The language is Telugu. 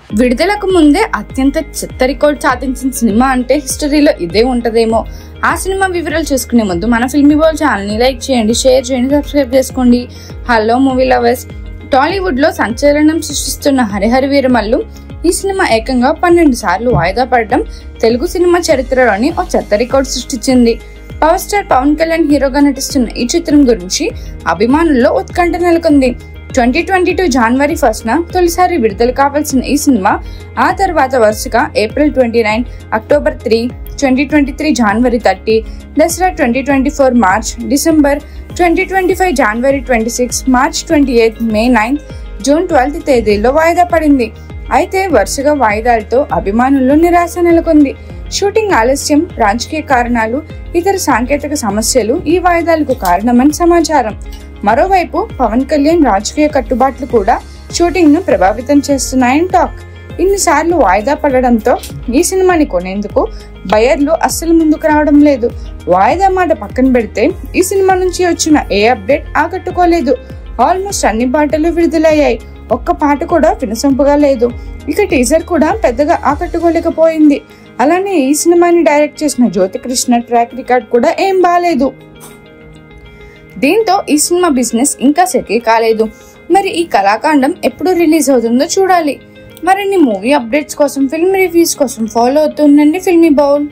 విడుదలకు ముందే అత్యంత చెత్త రికార్డ్ సాధించిన సినిమా అంటే హిస్టరీలో ఇదే ఉంటదేమో. ఆ సినిమా వివరాలు చూసుకునే ముందు మన ఫిల్మీ బాల్ ఛానల్ ని లైక్ చేయండి, షేర్ చేయండి, సబ్స్క్రైబ్ చేసుకోండి. హలో మూవీ లవర్స్, టాలీవుడ్ లో సంచలనం సృష్టిస్తున్న హరిహర వీరమల్లు ఈ సినిమా ఏకంగా 12 సార్లు వాయిదా పడడం తెలుగు సినిమా చరిత్రలోని ఓ చెత్త రికార్డ్ సృష్టించింది. పవర్ స్టార్ పవన్ కళ్యాణ్ హీరోగా నటిస్తున్న ఈ చిత్రం గురించి అభిమానుల్లో ఉత్కంఠ నెలకొంది. 2022 జనవరి 1న తొలిసారి విడుదల కావాల్సిన ఈ సినిమా ఆ తర్వాత వరుసగా ఏప్రిల్ 29, అక్టోబర్ 3, 2023 జనవరి 30, దసరా 2024 మార్చ్, డిసెంబర్ 2025 జనవరి 26, మార్చ్ 28, మే 9, జూన్ 12 తేదీల్లో వాయిదా పడింది. అయితే వరుసగా వాయిదాలతో అభిమానుల్లో నిరాశ నెలకొంది. షూటింగ్ ఆలస్యం, రాజకీయ కారణాలు, ఇతర సాంకేతిక సమస్యలు ఈ వాయిదాలకు కారణమని సమాచారం. మరోవైపు పవన్ కళ్యాణ్ రాజకీయ కట్టుబాట్లు కూడా షూటింగ్ ను ప్రభావితం చేస్తున్నాయని టాక్. ఇన్నిసార్లు వాయిదా పడడంతో ఈ సినిమాని కొనేందుకు బయర్లు అస్సలు ముందుకు రావడం లేదు. వాయిదా మాట పక్కన పెడితే ఈ సినిమా నుంచి వచ్చిన ఏ అప్డేట్ ఆకట్టుకోలేదు. ఆల్మోస్ట్ అన్ని పాటలు విడుదలయ్యాయి, ఒక్క పాట కూడా వినసొంపుగా లేదు. ఇక టీజర్ కూడా పెద్దగా ఆకట్టుకోలేకపోయింది. అలానే ఈ సినిమాని డైరెక్ట్ చేసిన జ్యోతి కృష్ణ ట్రాక్ రికార్డ్ కూడా ఏం బాలేదు. దీంతో ఈ సినిమా బిజినెస్ ఇంకా సెటిల్ కాలేదు. మరి ఈ కళాఖండం ఎప్పుడు రిలీజ్ అవుతుందో చూడాలి. మరిన్ని మూవీ అప్డేట్స్ కోసం, ఫిల్మ్ రివ్యూస్ కోసం ఫాలో అవుతుండండి ఫిల్మీ బౌల్.